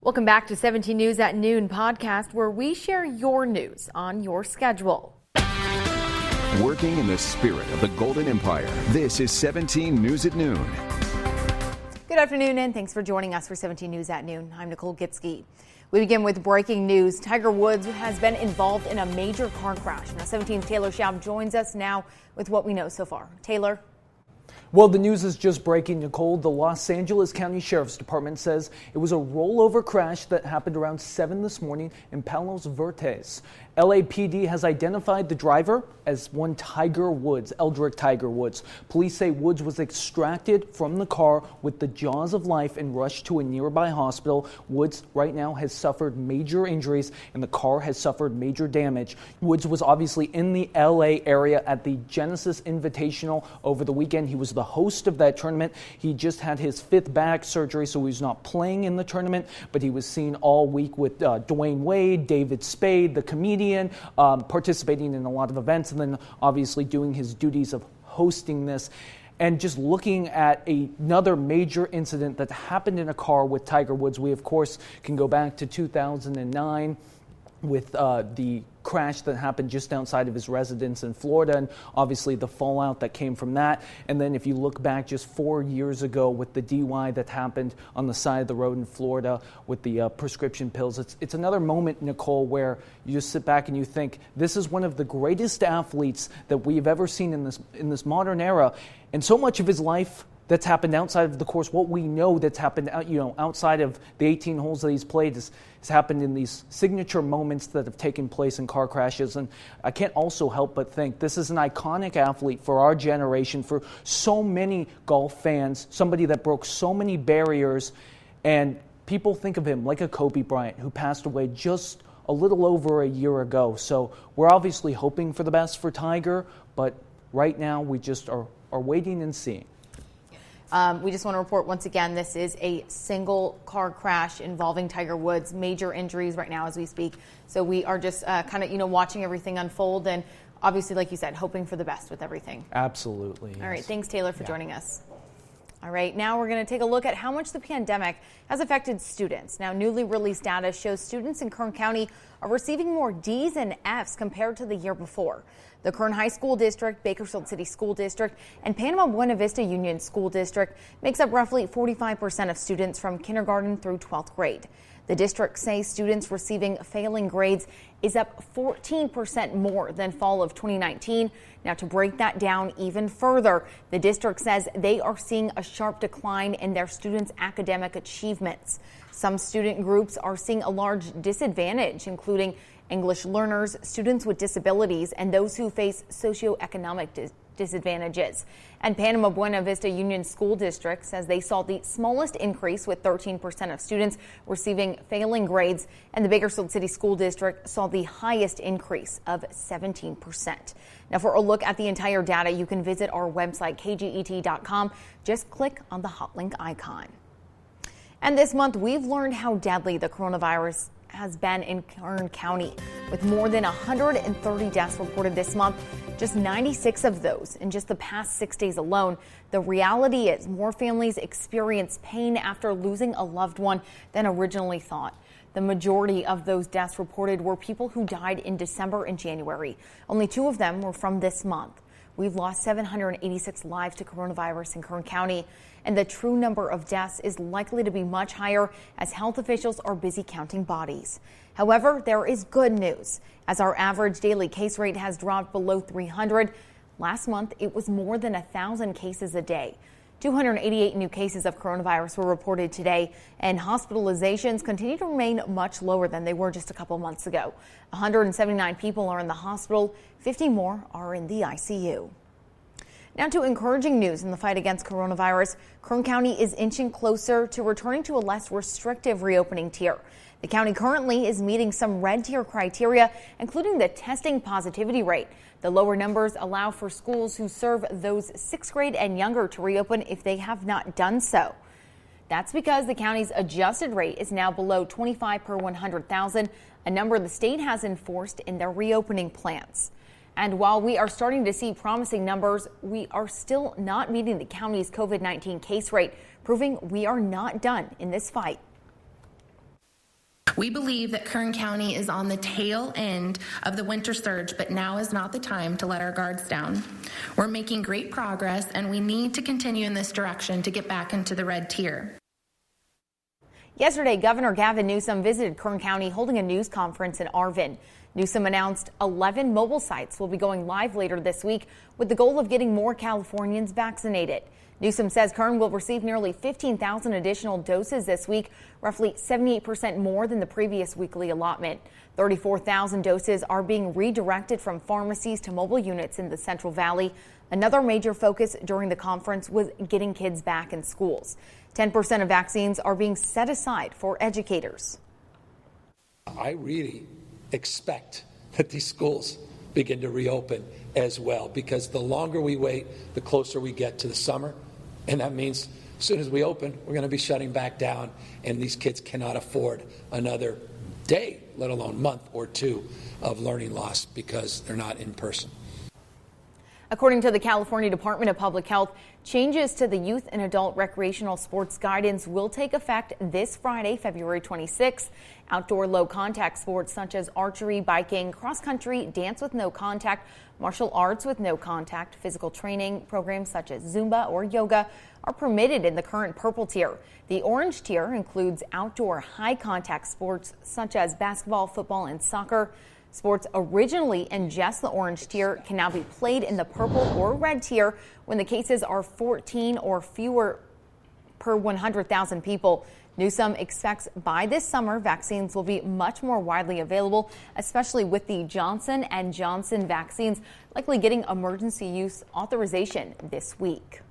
Welcome back to 17 News at Noon podcast, where we share your news on your schedule. Working in the spirit of the Golden Empire, this is 17 News at Noon. Good afternoon, and thanks for joining us for 17 News at Noon. I'm Nicole Gitsky. We begin with breaking news. Tiger Woods has been involved in a major car crash. Now, 17's Taylor Schaub joins us now with what we know so far. Taylor? Well, the news is just breaking, Nicole. The Los Angeles County Sheriff's Department says it was a rollover crash that happened around 7 this morning in Palos Verdes. LAPD has identified the driver as one Tiger Woods, Eldrick Tiger Woods. Police say Woods was extracted from the car with the jaws of life and rushed to a nearby hospital. Woods right now has suffered major injuries and the car has suffered major damage. Woods was obviously in the LA area at the Genesis Invitational over the weekend. He was the host of that tournament. He just had his 5th back surgery, so he's not playing in the tournament, but he was seen all week with Dwayne Wade, David Spade, the comedian, participating in a lot of events, and then obviously doing his duties of hosting this. And just looking at another major incident that happened in a car with Tiger Woods, we of course can go back to 2009 with the crash that happened just outside of his residence in Florida, and obviously the fallout that came from that. And then if you look back just 4 years ago with the DUI that happened on the side of the road in Florida with the prescription pills, it's another moment, Nicole, where you just sit back and you think this is one of the greatest athletes that we've ever seen in this modern era, and so much of his life that's happened outside of the course. What we know that's happened, outside of the 18 holes that he's played has happened in these signature moments that have taken place in car crashes. And I can't also help but think this is an iconic athlete for our generation, for so many golf fans, somebody that broke so many barriers. And people think of him like a Kobe Bryant, who passed away just a little over a year ago. So we're obviously hoping for the best for Tiger, but right now we just are waiting and seeing. We just want to report once again, this is a single car crash involving Tiger Woods. Major injuries right now as we speak. So we are just watching everything unfold, and obviously, like you said, hoping for the best with everything. Absolutely. Yes. All right. Thanks, Taylor, for joining us. All right. Now we're going to take a look at how much the pandemic has affected students. Now, newly released data shows students in Kern County are receiving more D's and F's compared to the year before. The Kern High School District, Bakersfield City School District, and Panama Buena Vista Union School District makes up roughly 45% of students from kindergarten through 12th grade. The district says students receiving failing grades is up 14% more than fall of 2019. Now, to break that down even further, the district says they are seeing a sharp decline in their students' academic achievements. Some student groups are seeing a large disadvantage, including English learners, students with disabilities, and those who face socioeconomic disadvantages. And Panama Buena Vista Union School District says they saw the smallest increase, with 13% of students receiving failing grades, and the Bakersfield City School District saw the highest increase of 17%. Now, for a look at the entire data, you can visit our website, kget.com. Just click on the hot link icon. And this month, we've learned how deadly the coronavirus has been in Kern County, with more than 130 deaths reported this month, just 96 of those in just the past 6 days alone. The reality is more families experience pain after losing a loved one than originally thought. The majority of those deaths reported were people who died in December and January. Only 2 of them were from this month. We've lost 786 lives to coronavirus in Kern County, and the true number of deaths is likely to be much higher as health officials are busy counting bodies. However, there is good news, as our average daily case rate has dropped below 300. Last month, it was more than 1,000 cases a day. 288 new cases of coronavirus were reported today, and hospitalizations continue to remain much lower than they were just a couple months ago. 179 people are in the hospital, 50 more are in the ICU. Now to encouraging news in the fight against coronavirus. Kern County is inching closer to returning to a less restrictive reopening tier. The county currently is meeting some red tier criteria, including the testing positivity rate. The lower numbers allow for schools who serve those 6th grade and younger to reopen if they have not done so. That's because the county's adjusted rate is now below 25 per 100,000, a number the state has enforced in their reopening plans. And while we are starting to see promising numbers, we are still not meeting the county's COVID-19 case rate, proving we are not done in this fight. We believe that Kern County is on the tail end of the winter surge, but now is not the time to let our guards down. We're making great progress, and we need to continue in this direction to get back into the red tier. Yesterday, Governor Gavin Newsom visited Kern County holding a news conference in Arvin. Newsom announced 11 mobile sites will be going live later this week with the goal of getting more Californians vaccinated. Newsom says Kern will receive nearly 15,000 additional doses this week, roughly 78% more than the previous weekly allotment. 34,000 doses are being redirected from pharmacies to mobile units in the Central Valley. Another major focus during the conference was getting kids back in schools. 10% of vaccines are being set aside for educators. I really expect that these schools begin to reopen as well, because the longer we wait, the closer we get to the summer. And that means as soon as we open, we're going to be shutting back down, and these kids cannot afford another day, let alone month or two of learning loss because they're not in person. According to the California Department of Public Health, changes to the youth and adult recreational sports guidance will take effect this Friday, February 26th. Outdoor low-contact sports such as archery, biking, cross-country, dance with no contact, martial arts with no contact, physical training programs such as Zumba or yoga are permitted in the current purple tier. The orange tier includes outdoor high-contact sports such as basketball, football, and soccer. Sports originally in just the orange tier can now be played in the purple or red tier when the cases are 14 or fewer per 100,000 people. Newsom expects by this summer vaccines will be much more widely available, especially with the Johnson & Johnson vaccines likely getting emergency use authorization this week.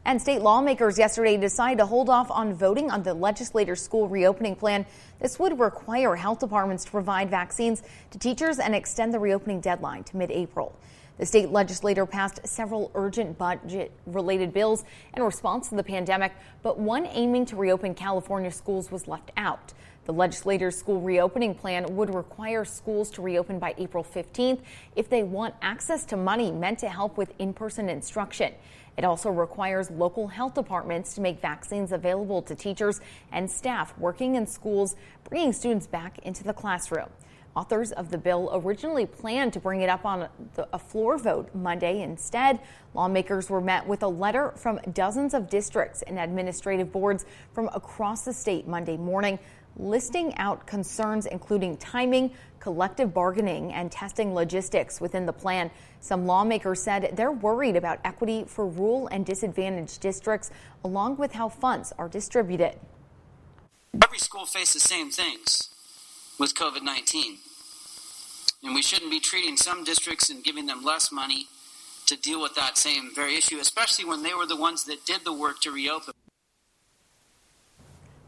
And state lawmakers yesterday decided to hold off on voting on the legislator's school reopening plan. This would require health departments to provide vaccines to teachers and extend the reopening deadline to mid-April. The state legislature passed several urgent budget-related bills in response to the pandemic, but one aiming to reopen California schools was left out. The legislator's school reopening plan would require schools to reopen by April 15th if they want access to money meant to help with in-person instruction. It also requires local health departments to make vaccines available to teachers and staff working in schools, bringing students back into the classroom. Authors of the bill originally planned to bring it up on a floor vote Monday. Instead, lawmakers were met with a letter from dozens of districts and administrative boards from across the state Monday morning, listing out concerns including timing, collective bargaining, and testing logistics within the plan. Some lawmakers said they're worried about equity for rural and disadvantaged districts, along with how funds are distributed. Every school faces the same things with COVID-19, and we shouldn't be treating some districts and giving them less money to deal with that same very issue, especially when they were the ones that did the work to reopen.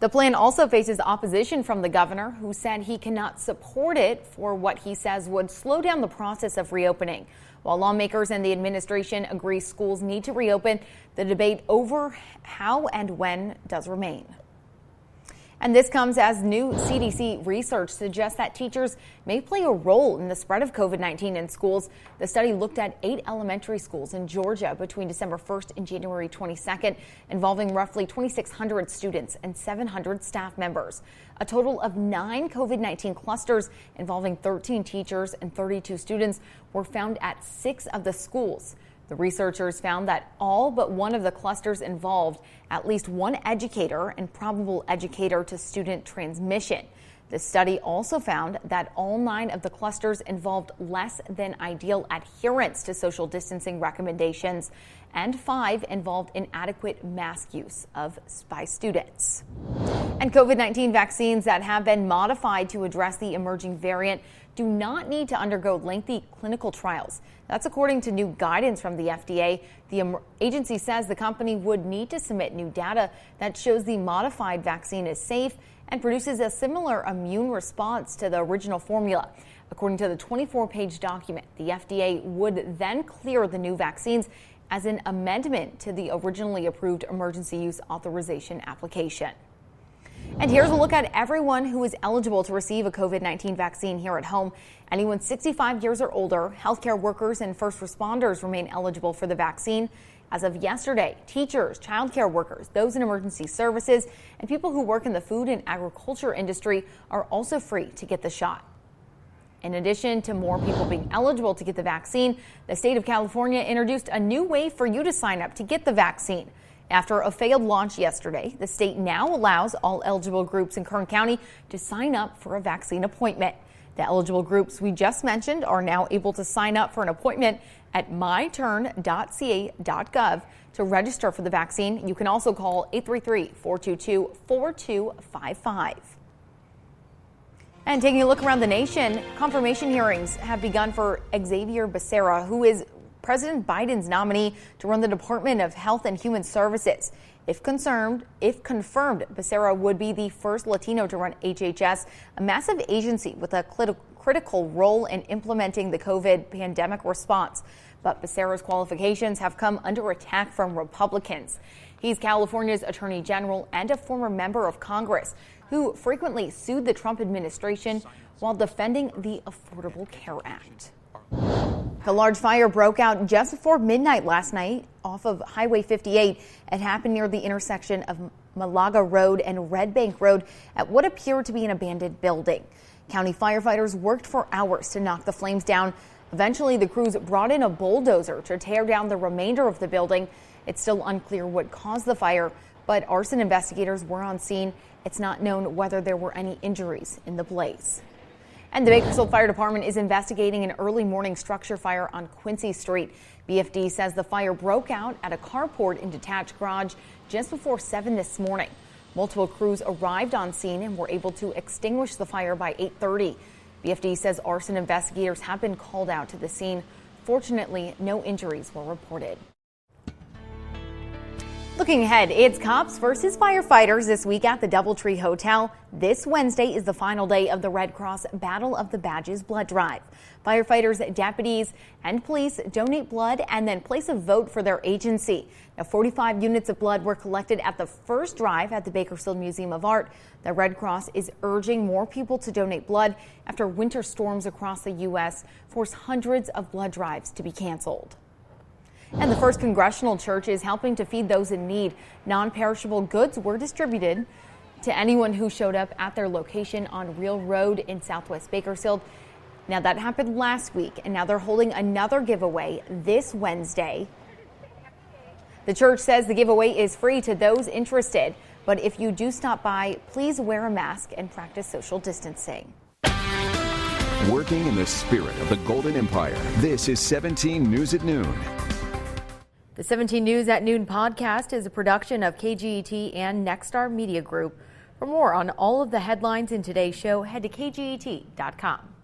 The plan also faces opposition from the governor, who said he cannot support it for what he says would slow down the process of reopening. While lawmakers and the administration agree schools need to reopen, the debate over how and when does remain. And this comes as new CDC research suggests that teachers may play a role in the spread of COVID-19 in schools. The study looked at 8 elementary schools in Georgia between December 1st and January 22nd, involving roughly 2,600 students and 700 staff members. A total of 9 COVID-19 clusters involving 13 teachers and 32 students were found at 6 of the schools. The researchers found that all but one of the clusters involved at least one educator and probable educator to student transmission. The study also found that all 9 of the clusters involved less than ideal adherence to social distancing recommendations, and 5 involved inadequate mask use by students. And COVID-19 vaccines that have been modified to address the emerging variant do not need to undergo lengthy clinical trials. That's according to new guidance from the FDA. The agency says the company would need to submit new data that shows the modified vaccine is safe and produces a similar immune response to the original formula. According to the 24-page document, the FDA would then clear the new vaccines as an amendment to the originally approved emergency use authorization application. And here's a look at everyone who is eligible to receive a COVID-19 vaccine here at home. Anyone 65 years or older, healthcare workers and first responders remain eligible for the vaccine. As of yesterday, teachers, childcare workers, those in emergency services, and people who work in the food and agriculture industry are also free to get the shot. In addition to more people being eligible to get the vaccine, the state of California introduced a new way for you to sign up to get the vaccine. After a failed launch yesterday, the state now allows all eligible groups in Kern County to sign up for a vaccine appointment. The eligible groups we just mentioned are now able to sign up for an appointment at myturn.ca.gov to register for the vaccine. You can also call 833-422-4255. And taking a look around the nation, confirmation hearings have begun for Xavier Becerra, who is President Biden's nominee to run the Department of Health and Human Services. If confirmed, Becerra would be the first Latino to run HHS, a massive agency with a critical role in implementing the COVID pandemic response. But Becerra's qualifications have come under attack from Republicans. He's California's Attorney General and a former member of Congress who frequently sued the Trump administration while defending the Affordable Care Act. A large fire broke out just before midnight last night off of Highway 58. It happened near the intersection of Malaga Road and Red Bank Road at what appeared to be an abandoned building. County firefighters worked for hours to knock the flames down. Eventually, the crews brought in a bulldozer to tear down the remainder of the building. It's still unclear what caused the fire, but arson investigators were on scene. It's not known whether there were any injuries in the blaze. And the Bakersfield Fire Department is investigating an early morning structure fire on Quincy Street. BFD says the fire broke out at a carport and detached garage just before 7 this morning. Multiple crews arrived on scene and were able to extinguish the fire by 8:30. BFD says arson investigators have been called out to the scene. Fortunately, no injuries were reported. Looking ahead, it's cops versus firefighters this week at the Doubletree Hotel. This Wednesday is the final day of the Red Cross Battle of the Badges blood drive. Firefighters, deputies, and police donate blood and then place a vote for their agency. Now, 45 units of blood were collected at the first drive at the Bakersfield Museum of Art. The Red Cross is urging more people to donate blood after winter storms across the U.S. forced hundreds of blood drives to be canceled. And the First Congressional Church is helping to feed those in need. Non-perishable goods were distributed to anyone who showed up at their location on Real Road in Southwest Bakersfield. Now, that happened last week, and now they're holding another giveaway this Wednesday. The church says the giveaway is free to those interested, but if you do stop by, please wear a mask and practice social distancing. Working in the spirit of the Golden Empire, this is 17 News at Noon. The 17 News at Noon podcast is a production of KGET and Nexstar Media Group. For more on all of the headlines in today's show, head to kget.com.